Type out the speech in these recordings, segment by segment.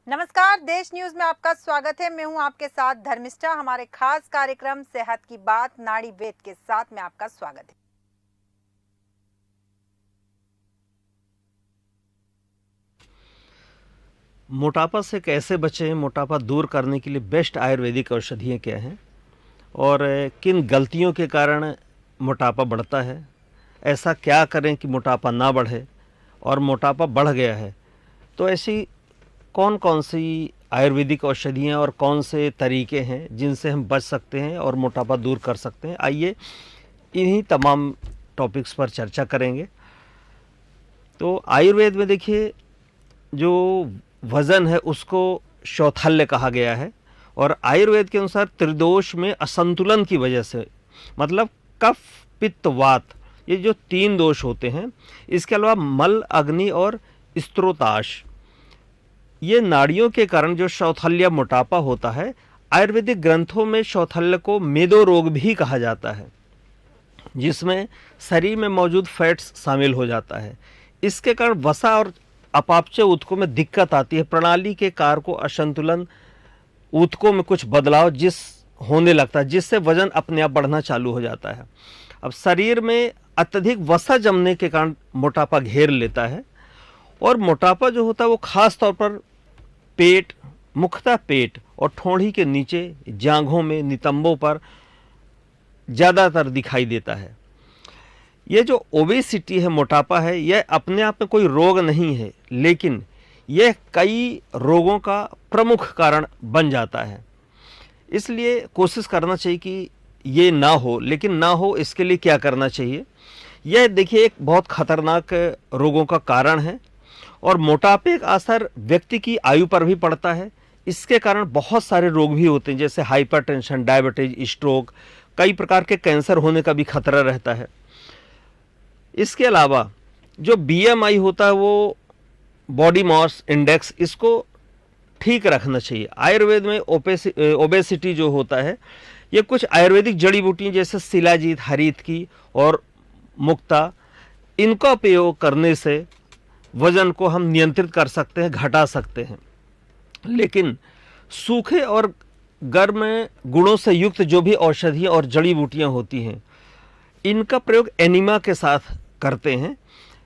नमस्कार, देश न्यूज में आपका स्वागत है। मैं हूं आपके साथ धर्मिष्ठा। हमारे खास कार्यक्रम सेहत की बात नाड़ी वेद के साथ में आपका स्वागत है। मोटापा से कैसे बचें, मोटापा दूर करने के लिए बेस्ट आयुर्वेदिक औषधियाँ क्या हैं और किन गलतियों के कारण मोटापा बढ़ता है, ऐसा क्या करें कि मोटापा ना बढ़े और मोटापा बढ़ गया है तो ऐसी कौन कौन सी आयुर्वेदिक औषधियाँ और कौन से तरीके हैं जिनसे हम बच सकते हैं और मोटापा दूर कर सकते हैं। आइए इन्हीं तमाम टॉपिक्स पर चर्चा करेंगे। तो आयुर्वेद में देखिए, जो वज़न है उसको शौथल्य कहा गया है और आयुर्वेद के अनुसार त्रिदोष में असंतुलन की वजह से, मतलब कफ पित्त वात, ये जो 3 दोष होते हैं, इसके अलावा मल अग्नि और स्त्रोताश, ये नाड़ियों के कारण जो शौथल्य मोटापा होता है, आयुर्वेदिक ग्रंथों में शौथल्य को मेदो रोग भी कहा जाता है, जिसमें शरीर में मौजूद फैट्स शामिल हो जाता है। इसके कारण वसा और अपापचय ऊतकों में दिक्कत आती है, प्रणाली के कार्य को असंतुलन, ऊतकों में कुछ बदलाव होने लगता है, जिससे वजन अपने आप बढ़ना चालू हो जाता है। अब शरीर में अत्यधिक वसा जमने के कारण मोटापा घेर लेता है और मोटापा जो होता है वो खास तौर पर पेट, मुख्यतः पेट और ठोड़ी के नीचे जांघों में, नितंबों पर ज़्यादातर दिखाई देता है। ये जो ओबेसिटी है, मोटापा है, यह अपने आप में कोई रोग नहीं है, लेकिन यह कई रोगों का प्रमुख कारण बन जाता है। इसलिए कोशिश करना चाहिए कि ये ना हो, लेकिन ना हो इसके लिए क्या करना चाहिए। यह देखिए एक बहुत खतरनाक रोगों का कारण है और मोटापे का असर व्यक्ति की आयु पर भी पड़ता है। इसके कारण बहुत सारे रोग भी होते हैं, जैसे हाइपरटेंशन, डायबिटीज, स्ट्रोक, कई प्रकार के कैंसर होने का भी खतरा रहता है। इसके अलावा जो BMI होता है, वो बॉडी मास इंडेक्स, इसको ठीक रखना चाहिए। आयुर्वेद में ओबेसिटी जो होता है, ये कुछ आयुर्वेदिक जड़ी बूटियाँ जैसे शिलाजीत, हरीत की और मुक्ता, इनका उपयोग करने से वजन को हम नियंत्रित कर सकते हैं, घटा सकते हैं। लेकिन सूखे और गर्म गुणों से युक्त जो भी औषधियाँ और जड़ी बूटियाँ होती हैं, इनका प्रयोग एनीमिया के साथ करते हैं।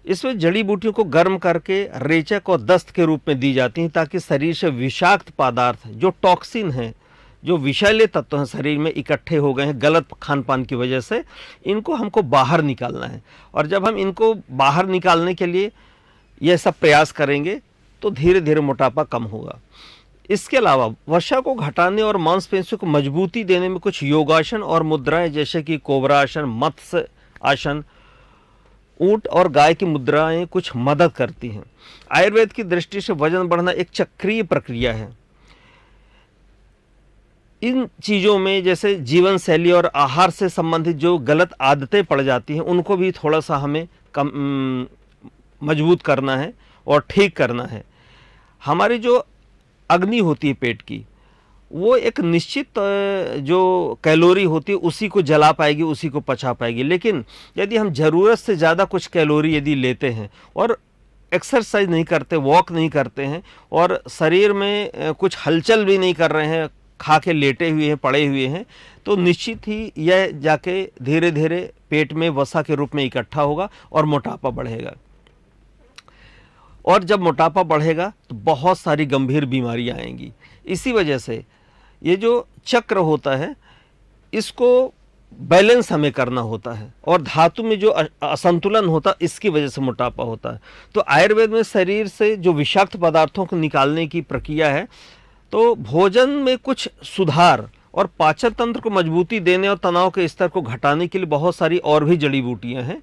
इसमें जड़ी बूटियों को गर्म करके रेचक और दस्त के रूप में दी जाती हैं, ताकि शरीर से विषाक्त पदार्थ, जो टॉक्सिन हैं, जो विषैले तत्व हैं, शरीर में इकट्ठे हो गए हैं गलत खान पान की वजह से, इनको हमको बाहर निकालना है। और जब हम इनको बाहर निकालने के लिए यह सब प्रयास करेंगे तो धीरे धीरे मोटापा कम होगा। इसके अलावा वसा को घटाने और मांसपेशियों को मजबूती देने में कुछ योगासन और मुद्राएं, जैसे कि कोबरा आसन, मत्स्य आसन, ऊंट और गाय की मुद्राएं कुछ मदद करती हैं। आयुर्वेद की दृष्टि से वजन बढ़ना एक चक्रीय प्रक्रिया है। इन चीज़ों में जैसे जीवन शैली और आहार से संबंधित जो गलत आदतें पड़ जाती हैं, उनको भी थोड़ा सा हमें मजबूत करना है और ठीक करना है। हमारी जो अग्नि होती है पेट की, वो एक निश्चित जो कैलोरी होती है उसी को जला पाएगी, उसी को पचा पाएगी। लेकिन यदि हम ज़रूरत से ज़्यादा कुछ कैलोरी यदि लेते हैं और एक्सरसाइज नहीं करते, वॉक नहीं करते हैं और शरीर में कुछ हलचल भी नहीं कर रहे हैं, खा के लेटे हुए हैं, पड़े हुए हैं, तो निश्चित ही यह जाके धीरे धीरे पेट में वसा के रूप में इकट्ठा होगा और मोटापा बढ़ेगा। और जब मोटापा बढ़ेगा तो बहुत सारी गंभीर बीमारियां आएंगी। इसी वजह से ये जो चक्र होता है, इसको बैलेंस हमें करना होता है और धातु में जो असंतुलन होता है, इसकी वजह से मोटापा होता है। तो आयुर्वेद में शरीर से जो विषाक्त पदार्थों को निकालने की प्रक्रिया है, तो भोजन में कुछ सुधार और पाचन तंत्र को मजबूती देने और तनाव के स्तर को घटाने के लिए बहुत सारी और भी जड़ी बूटियाँ हैं।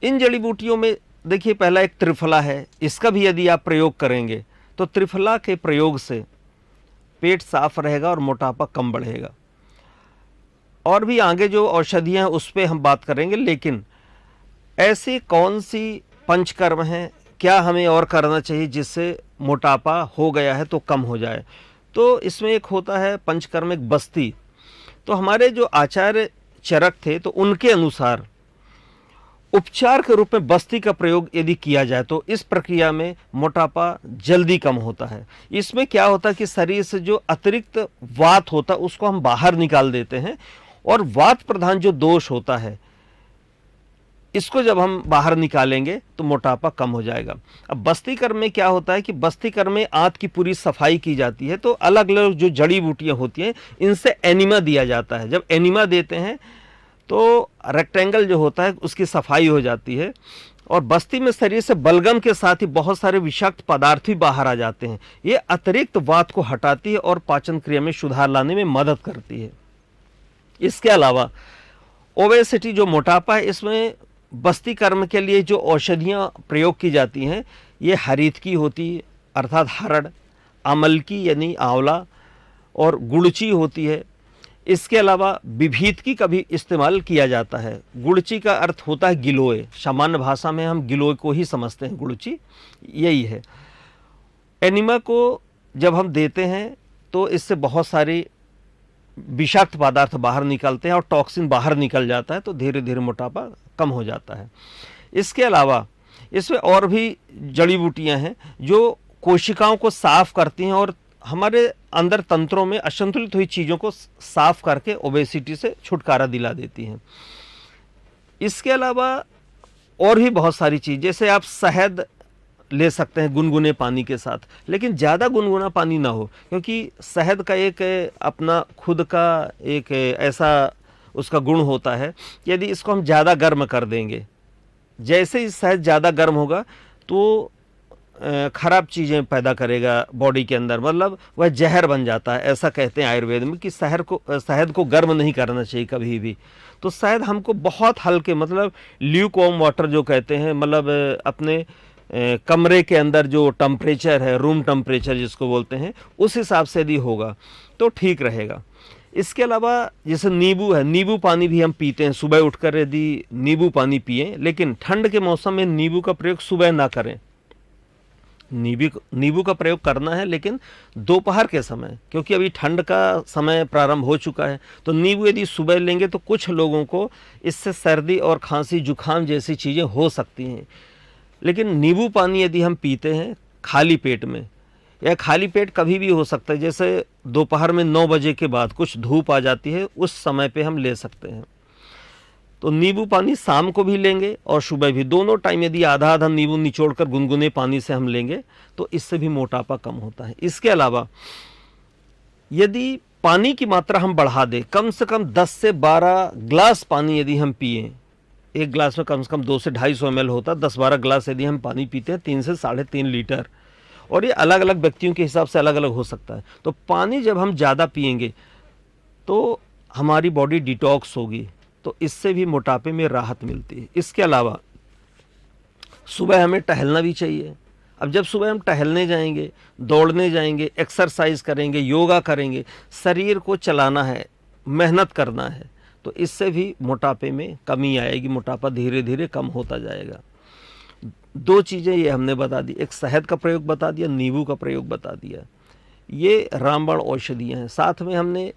इन जड़ी बूटियों में देखिए, पहला एक त्रिफला है। इसका भी यदि आप प्रयोग करेंगे तो त्रिफला के प्रयोग से पेट साफ रहेगा और मोटापा कम बढ़ेगा। और भी आगे जो औषधियाँ हैं उस पर हम बात करेंगे, लेकिन ऐसी कौन सी पंचकर्म हैं, क्या हमें और करना चाहिए जिससे मोटापा हो गया है तो कम हो जाए। तो इसमें एक होता है पंचकर्म, एक बस्ती। तो हमारे जो आचार्य चरक थे, तो उनके अनुसार उपचार के रूप में बस्ती का प्रयोग यदि किया जाए तो इस प्रक्रिया में मोटापा जल्दी कम होता है। इसमें क्या होता है कि शरीर से जो अतिरिक्त वात होता है उसको हम बाहर निकाल देते हैं, और वात प्रधान जो दोष होता है इसको जब हम बाहर निकालेंगे तो मोटापा कम हो जाएगा। अब बस्ती कर्म में क्या होता है कि बस्ती कर्म में आंत की पूरी सफाई की जाती है, तो अलग अलग जो जड़ी बूटियां होती हैं इनसे एनिमा दिया जाता है। जब एनिमा देते हैं तो रेक्टेंगल जो होता है उसकी सफाई हो जाती है, और बस्ती में शरीर से बलगम के साथ ही बहुत सारे विषाक्त पदार्थ भी बाहर आ जाते हैं। ये अतिरिक्त वात को हटाती है और पाचन क्रिया में सुधार लाने में मदद करती है। इसके अलावा ओबेसिटी जो मोटापा है, इसमें बस्ती कर्म के लिए जो औषधियाँ प्रयोग की जाती हैं ये हरीत की होती है अर्थात हरड़, अमलकी यानी आंवला, और गुड़ची होती है। इसके अलावा विभीतकी का भी इस्तेमाल किया जाता है। गुड़ची का अर्थ होता है गिलोय, सामान्य भाषा में हम गिलोय को ही समझते हैं, गुड़ची यही है। एनिमा को जब हम देते हैं तो इससे बहुत सारी विषाक्त पदार्थ बाहर निकलते हैं और टॉक्सिन बाहर निकल जाता है, तो धीरे धीरे मोटापा कम हो जाता है। इसके अलावा इसमें और भी जड़ी बूटियां हैं जो कोशिकाओं को साफ करती हैं और हमारे अंदर तंत्रों में असंतुलित हुई चीज़ों को साफ करके ओबेसिटी से छुटकारा दिला देती हैं। इसके अलावा और भी बहुत सारी चीज़, जैसे आप शहद ले सकते हैं गुनगुने पानी के साथ, लेकिन ज़्यादा गुनगुना पानी ना हो, क्योंकि शहद का एक अपना खुद का एक ऐसा उसका गुण होता है, यदि इसको हम ज़्यादा गर्म कर देंगे, जैसे ही शहद ज़्यादा गर्म होगा तो खराब चीज़ें पैदा करेगा बॉडी के अंदर, मतलब वह जहर बन जाता है। ऐसा कहते हैं आयुर्वेद में कि शहद को गर्म नहीं करना चाहिए कभी भी। तो शहद हमको बहुत हल्के, मतलब ल्यूकवार्म वाटर जो कहते हैं, मतलब अपने कमरे के अंदर जो टेम्परेचर है, रूम टेम्परेचर जिसको बोलते हैं, उस हिसाब से यदि होगा तो ठीक रहेगा। इसके अलावा जैसे नींबू है, नींबू पानी भी हम पीते हैं, सुबह उठकर यदि नींबू पानी पिएं, लेकिन ठंड के मौसम में नींबू का प्रयोग सुबह ना करें। नींबू का प्रयोग करना है लेकिन दोपहर के समय, क्योंकि अभी ठंड का समय प्रारंभ हो चुका है। तो नींबू यदि सुबह लेंगे तो कुछ लोगों को इससे सर्दी और खांसी जुकाम जैसी चीज़ें हो सकती हैं। लेकिन नींबू पानी यदि हम पीते हैं खाली पेट में, या खाली पेट कभी भी हो सकता है, जैसे दोपहर में 9 बजे के बाद कुछ धूप आ जाती है, उस समय पे हम ले सकते हैं। तो नींबू पानी शाम को भी लेंगे और सुबह भी, दोनों टाइम यदि आधा आधा नींबू निचोड़कर गुनगुने पानी से हम लेंगे तो इससे भी मोटापा कम होता है। इसके अलावा यदि पानी की मात्रा हम बढ़ा दें, कम से कम 10 से 12 ग्लास पानी यदि हम पिए, एक ग्लास में कम से कम 2 से 250 ml होता है, 10-12 ग्लास यदि हम पानी पीते हैं, 3 से 3.5 लीटर, और ये अलग अलग व्यक्तियों के हिसाब से अलग अलग हो सकता है। तो पानी जब हम ज़्यादा पिएंगे तो हमारी बॉडी डिटॉक्स होगी, तो इससे भी मोटापे में राहत मिलती है। इसके अलावा सुबह हमें टहलना भी चाहिए। अब जब सुबह हम टहलने जाएंगे, दौड़ने जाएंगे, एक्सरसाइज करेंगे, योगा करेंगे, शरीर को चलाना है, मेहनत करना है, तो इससे भी मोटापे में कमी आएगी, मोटापा धीरे धीरे कम होता जाएगा। 2 चीज़ें ये हमने बता दी, एक शहद का प्रयोग बता दिया, नींबू का प्रयोग बता दिया, ये रामबाण औषधियाँ हैं। साथ में हमने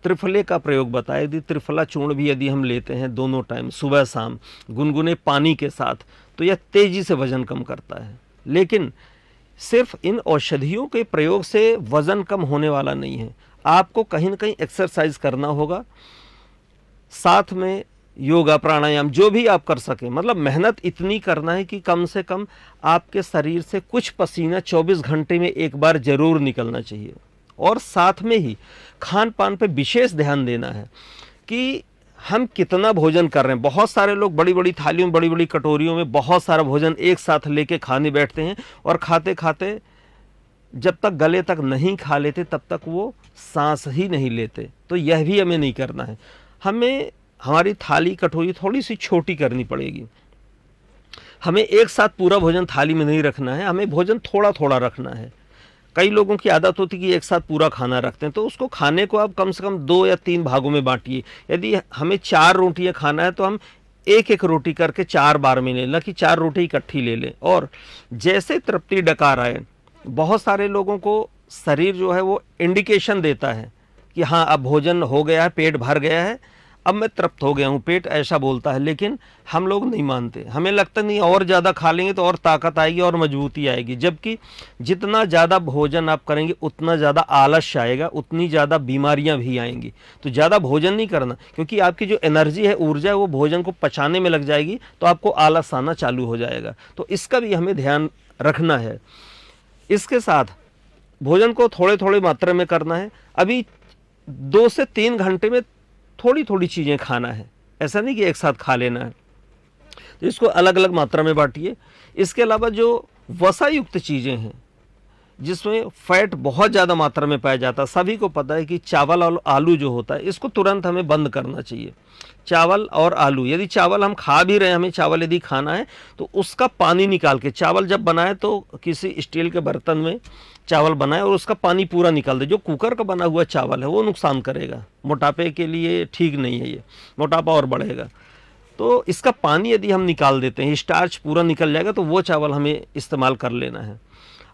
त्रिफले का प्रयोग बताया। यदि त्रिफला चूर्ण भी यदि हम लेते हैं दोनों टाइम, सुबह शाम, गुनगुने पानी के साथ, तो यह तेज़ी से वज़न कम करता है। लेकिन सिर्फ इन औषधियों के प्रयोग से वज़न कम होने वाला नहीं है, आपको कहीं ना कहीं एक्सरसाइज करना होगा, साथ में योगा प्राणायाम जो भी आप कर सकें, मतलब मेहनत इतनी करना है कि कम से कम आपके शरीर से कुछ पसीना 24 घंटे में एक बार ज़रूर निकलना चाहिए। और साथ में ही खान पान पे विशेष ध्यान देना है कि हम कितना भोजन कर रहे हैं। बहुत सारे लोग बड़ी बड़ी थालियों में, बड़ी बड़ी कटोरियों में बहुत सारा भोजन एक साथ लेके खाने बैठते हैं, और खाते खाते जब तक गले तक नहीं खा लेते तब तक वो सांस ही नहीं लेते। तो यह भी हमें नहीं करना है। हमें हमारी थाली कटोरी थोड़ी सी छोटी करनी पड़ेगी। हमें एक साथ पूरा भोजन थाली में नहीं रखना है, हमें भोजन थोड़ा थोड़ा रखना है। कई लोगों की आदत होती है कि एक साथ पूरा खाना रखते हैं, तो उसको खाने को आप कम से कम 2 या 3 भागों में बांटिए। यदि हमें 4 रोटियां खाना है तो हम एक एक रोटी करके 4 बार में ले, ना कि 4 रोटी इकट्ठी ले लें। और जैसे तृप्ति डकार आए, बहुत सारे लोगों को शरीर जो है वो इंडिकेशन देता है कि हाँ अब भोजन हो गया है, पेट भर गया है, अब मैं तृप्त हो गया हूँ, पेट ऐसा बोलता है, लेकिन हम लोग नहीं मानते। हमें लगता नहीं और ज़्यादा खा लेंगे तो और ताकत आएगी और मजबूती आएगी, जबकि जितना ज़्यादा भोजन आप करेंगे उतना ज़्यादा आलस्य आएगा, उतनी ज़्यादा बीमारियां भी आएंगी। तो ज़्यादा भोजन नहीं करना, क्योंकि आपकी जो एनर्जी है, ऊर्जा है, वो भोजन को पचाने में लग जाएगी, तो आपको आलस आना चालू हो जाएगा। तो इसका भी हमें ध्यान रखना है। इसके साथ भोजन को थोड़े थोड़े मात्रा में करना है। अभी 2 से 3 घंटे में थोड़ी थोड़ी चीज़ें खाना है, ऐसा नहीं कि एक साथ खा लेना है। तो इसको अलग अलग मात्रा में बांटिए। इसके अलावा जो वसा युक्त चीज़ें हैं, जिसमें फैट बहुत ज़्यादा मात्रा में पाया जाता है, सभी को पता है कि चावल और आलू जो होता है, इसको तुरंत हमें बंद करना चाहिए। चावल और आलू, यदि चावल हम खा भी रहे हैं, हमें चावल यदि खाना है तो उसका पानी निकाल के, चावल जब बनाए तो किसी स्टील के बर्तन में चावल बनाए और उसका पानी पूरा निकाल दे। जो कुकर का बना हुआ चावल है वो नुकसान करेगा, मोटापे के लिए ठीक नहीं है, ये मोटापा और बढ़ेगा। तो इसका पानी यदि हम निकाल देते हैं, स्टार्च पूरा निकल जाएगा, तो वो चावल हमें इस्तेमाल कर लेना है।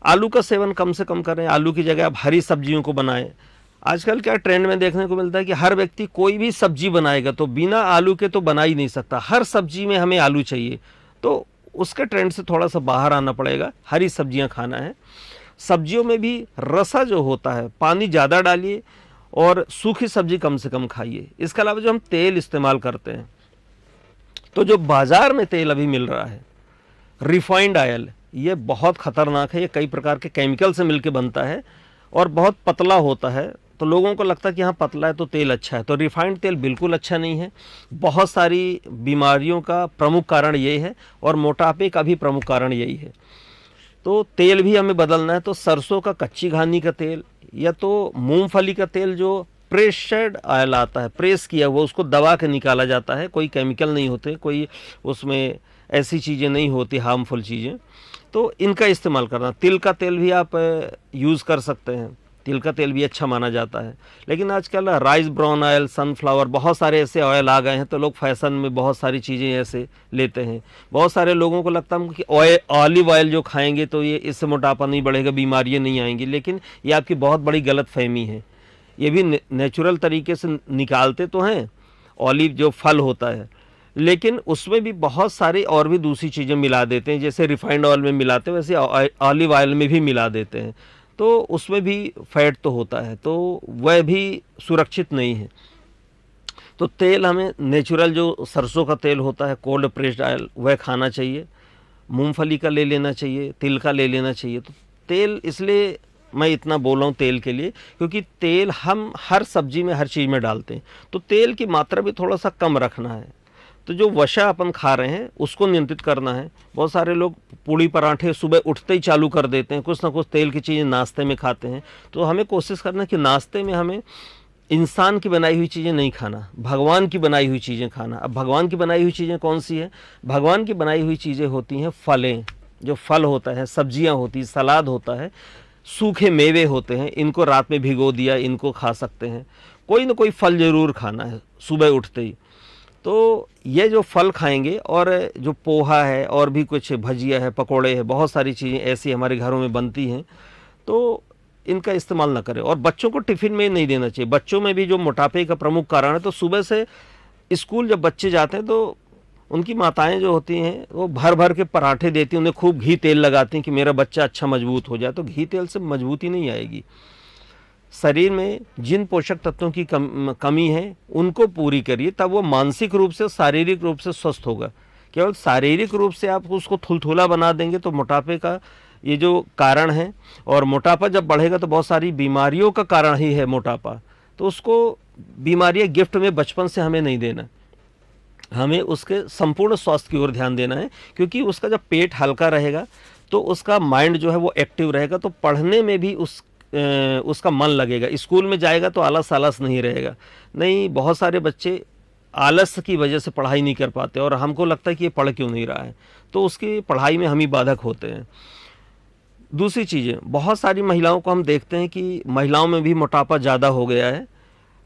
आलू का सेवन कम से कम करें, आलू की जगह आप हरी सब्जियों को बनाएं। आजकल क्या ट्रेंड में देखने को मिलता है कि हर व्यक्ति कोई भी सब्जी बनाएगा तो बिना आलू के तो बना ही नहीं सकता, हर सब्जी में हमें आलू चाहिए। तो उसके ट्रेंड से थोड़ा सा बाहर आना पड़ेगा, हरी सब्जियां खाना है। सब्जियों में भी रसा जो होता है, पानी ज़्यादा डालिए और सूखी सब्जी कम से कम खाइए। इसके अलावा जो हम तेल इस्तेमाल करते हैं, तो जो बाज़ार में तेल अभी मिल रहा है, रिफाइंड ऑयल, ये बहुत ख़तरनाक है। ये कई प्रकार के केमिकल से मिलके बनता है और बहुत पतला होता है। तो लोगों को लगता है कि हाँ पतला है तो तेल अच्छा है, तो रिफाइंड तेल बिल्कुल अच्छा नहीं है। बहुत सारी बीमारियों का प्रमुख कारण यही है और मोटापे का भी प्रमुख कारण यही है। तो तेल भी हमें बदलना है। तो सरसों का कच्ची घानी का तेल या तो मूंगफली का तेल जो प्रेस्ड ऑयल आता है, प्रेस किया हुआ, उसको दबा के निकाला जाता है, कोई केमिकल नहीं होते, कोई उसमें ऐसी चीज़ें नहीं होती हार्मफुल चीज़ें, तो इनका इस्तेमाल करना। तिल का तेल भी आप यूज़ कर सकते हैं, तिल का तेल भी अच्छा माना जाता है। लेकिन आजकल राइस ब्राउन ऑयल, सनफ्लावर, बहुत सारे ऐसे ऑयल आ गए हैं, तो लोग फैशन में बहुत सारी चीज़ें ऐसे लेते हैं। बहुत सारे लोगों को लगता है कि ऑलिव ऑयल जो खाएंगे तो ये इससे मोटापा नहीं बढ़ेगा, बीमारियाँ नहीं आएंगी, लेकिन ये आपकी बहुत बड़ी गलत फहमी है। ये भी नेचुरल तरीके से निकालते तो हैं, ऑलिव जो फल होता है, लेकिन उसमें भी बहुत सारी और भी दूसरी चीज़ें मिला देते हैं। जैसे रिफाइंड ऑयल में मिलाते हैं, वैसे ऑलिव ऑयल में भी मिला देते हैं, तो उसमें भी फैट तो होता है, तो वह भी सुरक्षित नहीं है। तो तेल हमें नेचुरल जो सरसों का तेल होता है, कोल्ड प्रेस्ड ऑयल, वह खाना चाहिए। मूंगफली का ले लेना चाहिए, तिल का ले लेना चाहिए। तो तेल, इसलिए मैं इतना बोल रहा हूँ तेल के लिए, क्योंकि तेल हम हर सब्जी में, हर चीज़ में डालते हैं, तो तेल की मात्रा भी थोड़ा सा कम रखना है। तो जो वसा अपन खा रहे हैं उसको नियंत्रित करना है। बहुत सारे लोग पूड़ी पराठे सुबह उठते ही चालू कर देते हैं, कुछ ना कुछ तेल की चीज़ें नाश्ते में खाते हैं। तो हमें कोशिश करना है कि नाश्ते में हमें इंसान की बनाई हुई चीज़ें नहीं खाना, भगवान की बनाई हुई चीज़ें खाना। अब भगवान की बनाई हुई चीज़ें कौन सी है? भगवान की बनाई हुई चीज़ें होती हैं फलें, जो फल होता है, सब्जियां होती हैं, सलाद होता है, सूखे मेवे होते हैं, इनको रात में भिगो दिया, इनको खा सकते हैं। कोई ना कोई फल ज़रूर खाना है सुबह उठते ही। तो ये जो फल खाएंगे, और जो पोहा है और भी कुछ भजिया है, पकोड़े है, बहुत सारी चीज़ें ऐसी हमारे घरों में बनती हैं, तो इनका इस्तेमाल ना करें। और बच्चों को टिफ़िन में नहीं देना चाहिए। बच्चों में भी जो मोटापे का प्रमुख कारण है, तो सुबह से स्कूल जब बच्चे जाते हैं तो उनकी माताएं जो होती हैं वो भर भर के पराठे देती हैं, उन्हें खूब घी तेल लगाती हैं कि मेरा बच्चा अच्छा मजबूत हो जाए। तो घी तेल से मजबूती नहीं आएगी। शरीर में जिन पोषक तत्वों की कमी है उनको पूरी करिए, तब वो मानसिक रूप से, शारीरिक रूप से स्वस्थ होगा। केवल शारीरिक रूप से आप उसको थुलथुला बना देंगे तो मोटापे का ये जो कारण है, और मोटापा जब बढ़ेगा तो बहुत सारी बीमारियों का कारण ही है मोटापा। तो उसको बीमारियां गिफ्ट में बचपन से हमें नहीं देना, हमें उसके संपूर्ण स्वास्थ्य की ओर ध्यान देना है। क्योंकि उसका जब पेट हल्का रहेगा तो उसका माइंड जो है वो एक्टिव रहेगा, तो पढ़ने में भी उसका मन लगेगा। स्कूल में जाएगा तो आलस आलस नहीं रहेगा। नहीं, बहुत सारे बच्चे आलस की वजह से पढ़ाई नहीं कर पाते और हमको लगता है कि ये पढ़ क्यों नहीं रहा है, तो उसकी पढ़ाई में हम ही बाधक होते हैं। दूसरी चीज़ें, बहुत सारी महिलाओं को हम देखते हैं कि महिलाओं में भी मोटापा ज़्यादा हो गया है।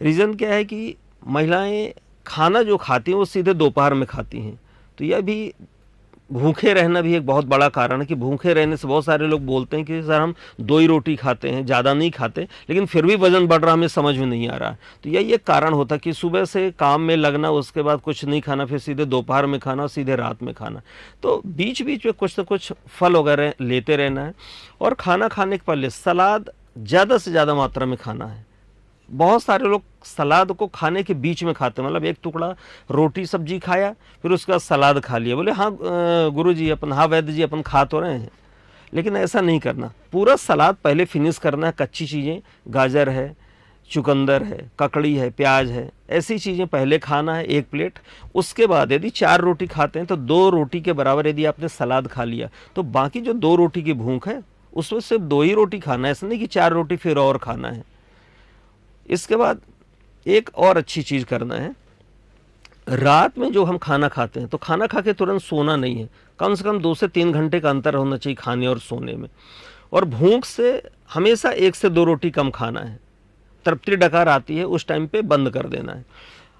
रीज़न क्या है कि महिलाएं खाना जो खाती हैं वो सीधे दोपहर में खाती हैं, तो यह भी भूखे रहना भी एक बहुत बड़ा कारण है कि भूखे रहने से बहुत सारे लोग बोलते हैं कि सर हम 2 ही रोटी खाते हैं, ज़्यादा नहीं खाते, लेकिन फिर भी वज़न बढ़ रहा, हमें समझ में नहीं आ रहा। तो यही एक कारण होता है कि सुबह से काम में लगना, उसके बाद कुछ नहीं खाना, फिर सीधे दोपहर में खाना और सीधे रात में खाना। तो बीच बीच में कुछ ना कुछ फल वगैरह लेते रहना है, और खाना खाने के पहले सलाद ज़्यादा से ज़्यादा मात्रा में खाना है। बहुत सारे लोग सलाद को खाने के बीच में खाते हैं, मतलब एक टुकड़ा रोटी सब्जी खाया, फिर उसके बाद सलाद खा लिया, बोले हाँ गुरुजी अपन, हाँ वैद्य जी अपन खा तो रहे हैं, लेकिन ऐसा नहीं करना। पूरा सलाद पहले फिनिश करना है। कच्ची चीज़ें, गाजर है, चुकंदर है, ककड़ी है, प्याज है, ऐसी चीज़ें पहले खाना है 1 प्लेट। उसके बाद यदि 4 रोटी खाते हैं तो 2 रोटी के बराबर यदि आपने सलाद खा लिया, तो बाकी जो 2 रोटी की भूख है उसमें सिर्फ 2 ही रोटी खाना है, ऐसा नहीं कि 4 रोटी फिर और खाना है। इसके बाद एक और अच्छी चीज़ करना है, रात में जो हम खाना खाते हैं तो खाना खा के तुरंत सोना नहीं है, कम से कम 2 से 3 घंटे का अंतर होना चाहिए खाने और सोने में। और भूख से हमेशा 1 से 2 रोटी कम खाना है। तृप्ति डकार आती है उस टाइम पे बंद कर देना है।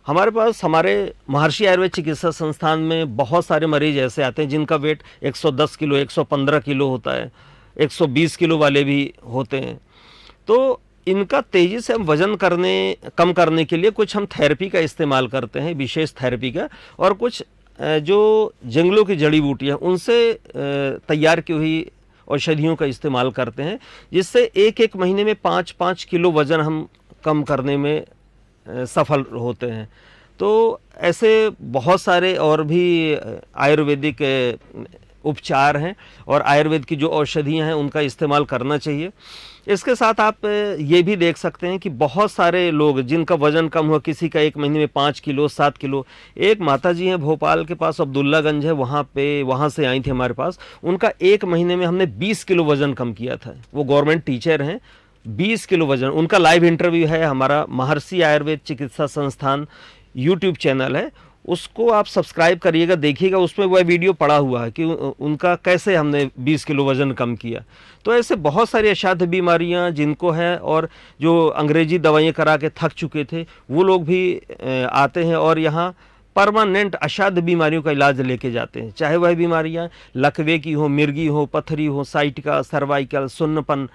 हमारे पास, हमारे महर्षि आयुर्वेद चिकित्सा संस्थान में बहुत सारे मरीज ऐसे आते हैं जिनका वेट 110 किलो, 115 किलो होता है, 120 किलो वाले भी होते हैं। तो इनका तेज़ी से हम वज़न कम करने के लिए कुछ हम थेरेपी का इस्तेमाल करते हैं, विशेष थेरेपी का, और कुछ जो जंगलों की जड़ी बूटियाँ उनसे तैयार की हुई औषधियों का इस्तेमाल करते हैं, जिससे 1-1 महीने में 5-5 किलो वज़न हम कम करने में सफल होते हैं। तो ऐसे बहुत सारे और भी आयुर्वेदिक उपचार हैं और आयुर्वेद की जो औषधियाँ हैं उनका इस्तेमाल करना चाहिए। इसके साथ आप ये भी देख सकते हैं कि बहुत सारे लोग जिनका वज़न कम हुआ, किसी का 1 महीने में 5 किलो, 7 किलो। एक माता जी हैं भोपाल के पास, अब्दुल्लागंज है, वहाँ से आई थी हमारे पास। उनका 1 महीने में हमने 20 किलो वज़न कम किया था। वो गवर्नमेंट टीचर हैं, 20 किलो वज़न। उनका लाइव इंटरव्यू है, हमारा महर्षि आयुर्वेद चिकित्सा संस्थान यूट्यूब चैनल है, उसको आप सब्सक्राइब करिएगा, देखिएगा, उसमें वह वीडियो पड़ा हुआ है कि उनका कैसे हमने 20 किलो वज़न कम किया। तो ऐसे बहुत सारी असाध्य बीमारियां जिनको है, और जो अंग्रेजी दवाइयां करा के थक चुके थे वो लोग भी आते हैं और यहाँ परमानेंट असाध्य बीमारियों का इलाज लेके जाते हैं। चाहे वह बीमारियां लकवे की हो, मिर्गी हो, पथरी हो, साइटिका, सर्वाइकल, सुन्नपन,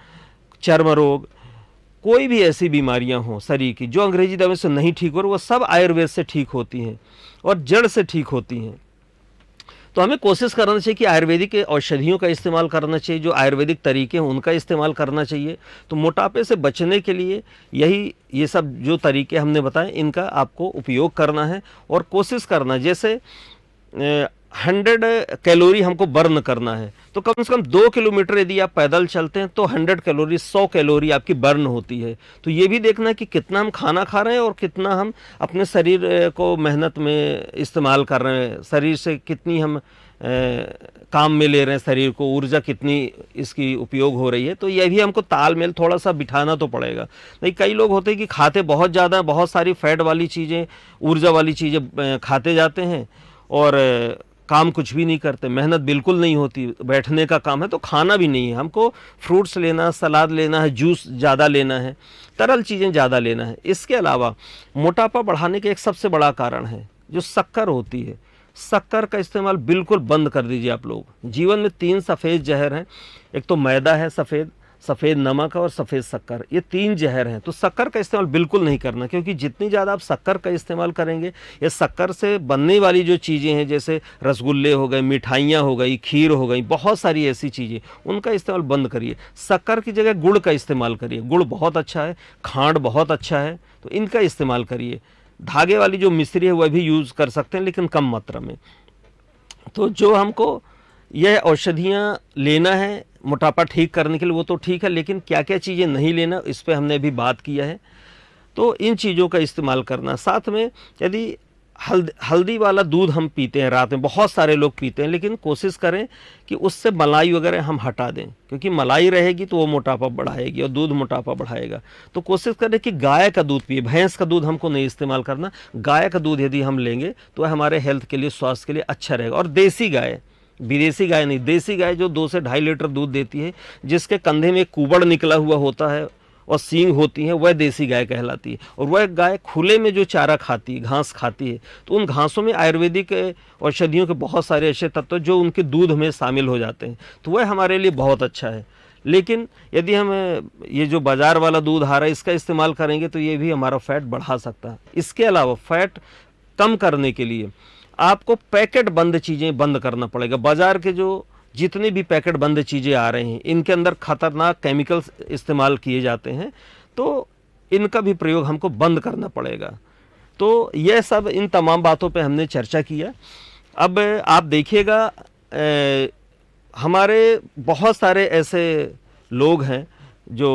चर्म रोग, कोई भी ऐसी बीमारियां हों शरीर की जो अंग्रेजी दवाई से नहीं ठीक हो रही, वो सब आयुर्वेद से ठीक होती हैं और जड़ से ठीक होती हैं। तो हमें कोशिश करना चाहिए कि आयुर्वेदिक औषधियों का इस्तेमाल करना चाहिए, जो आयुर्वेदिक तरीके हैं उनका इस्तेमाल करना चाहिए। तो मोटापे से बचने के लिए ये सब जो तरीके हमने बताए इनका आपको उपयोग करना है और कोशिश करना, जैसे 100 कैलोरी हमको बर्न करना है तो कम से कम 2 किलोमीटर यदि आप पैदल चलते हैं तो 100 कैलोरी, 100 कैलोरी आपकी बर्न होती है। तो ये भी देखना है कि कितना हम खाना खा रहे हैं और कितना हम अपने शरीर को मेहनत में इस्तेमाल कर रहे हैं, शरीर से कितनी हम काम में ले रहे हैं, शरीर को ऊर्जा कितनी इसकी उपयोग हो रही है। तो यह भी हमको तालमेल थोड़ा सा बिठाना तो पड़ेगा। नहीं, कई लोग होते हैं कि खाते बहुत ज़्यादा, बहुत सारी फैट वाली चीज़ें, ऊर्जा वाली चीज़ें खाते जाते हैं और काम कुछ भी नहीं करते, मेहनत बिल्कुल नहीं होती, बैठने का काम है, तो खाना भी नहीं है। हमको फ्रूट्स लेना, सलाद लेना है, जूस ज़्यादा लेना है, तरल चीज़ें ज़्यादा लेना है। इसके अलावा मोटापा बढ़ाने का एक सबसे बड़ा कारण है जो शक्कर होती है। शक्कर का इस्तेमाल बिल्कुल बंद कर दीजिए आप लोग। जीवन में 3 सफ़ेद जहर हैं, एक तो मैदा है सफ़ेद, सफ़ेद नमक और सफ़ेद शक्कर, ये 3 जहर हैं। तो शक्कर का इस्तेमाल बिल्कुल नहीं करना, क्योंकि जितनी ज़्यादा आप शक्कर का इस्तेमाल करेंगे, ये शक्कर से बनने वाली जो चीज़ें हैं जैसे रसगुल्ले हो गए, मिठाइयाँ हो गई, खीर हो गई, बहुत सारी ऐसी चीज़ें, उनका इस्तेमाल बंद करिए। शक्कर की जगह गुड़ का इस्तेमाल करिए। गुड़ बहुत अच्छा है, खांड बहुत अच्छा है, तो इनका इस्तेमाल करिए। धागे वाली जो मिश्री है वह भी यूज़ कर सकते हैं, लेकिन कम मात्रा में। तो जो हमको यह औषधियाँ लेना है मोटापा ठीक करने के लिए वो तो ठीक है, लेकिन क्या क्या चीज़ें नहीं लेना इस पर हमने अभी बात किया है। तो इन चीज़ों का इस्तेमाल करना। साथ में यदि हल्दी वाला दूध हम पीते हैं रात में, बहुत सारे लोग पीते हैं, लेकिन कोशिश करें कि उससे मलाई वगैरह हम हटा दें, क्योंकि मलाई रहेगी तो वो मोटापा बढ़ाएगी और दूध मोटापा बढ़ाएगा। तो कोशिश करें कि गाय का दूध पिए, भैंस का दूध हमको नहीं इस्तेमाल करना। गाय का दूध यदि हम लेंगे तो हमारे हेल्थ के लिए, स्वास्थ्य के लिए अच्छा रहेगा। और देसी गाय, विदेशी गाय नहीं, देसी गाय जो 2 से 2.5 लीटर दूध देती है, जिसके कंधे में कुबड़ निकला हुआ होता है और सींग होती हैं वह देसी गाय कहलाती है। और वह गाय खुले में जो चारा खाती है, घास खाती है, तो उन घासों में आयुर्वेदिक औषधियों के बहुत सारे ऐसे तत्व जो उनके दूध में शामिल हो जाते हैं, तो वह हमारे लिए बहुत अच्छा है। लेकिन यदि हम ये जो बाज़ार वाला दूध आ रहा है इसका इस्तेमाल करेंगे तो ये भी हमारा फैट बढ़ा सकता है। इसके अलावा फैट कम करने के लिए आपको पैकेट बंद चीज़ें बंद करना पड़ेगा। बाज़ार के जो जितने भी पैकेट बंद चीज़ें आ रहे हैं इनके अंदर खतरनाक केमिकल्स इस्तेमाल किए जाते हैं, तो इनका भी प्रयोग हमको बंद करना पड़ेगा। तो यह सब इन तमाम बातों पे हमने चर्चा किया। अब आप देखिएगा हमारे बहुत सारे ऐसे लोग हैं जो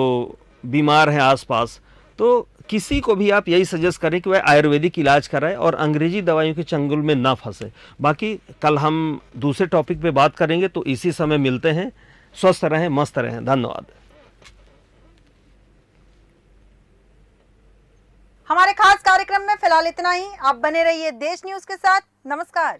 बीमार हैं आसपास, तो किसी को भी आप यही सजेस्ट करें कि वह आयुर्वेदिक इलाज कराए और अंग्रेजी दवाइयों के चंगुल में ना फंसे। बाकी कल हम दूसरे टॉपिक पे बात करेंगे, तो इसी समय मिलते हैं। स्वस्थ रहें, मस्त रहें। धन्यवाद। हमारे खास कार्यक्रम में फिलहाल इतना ही। आप बने रहिए देश न्यूज के साथ। नमस्कार।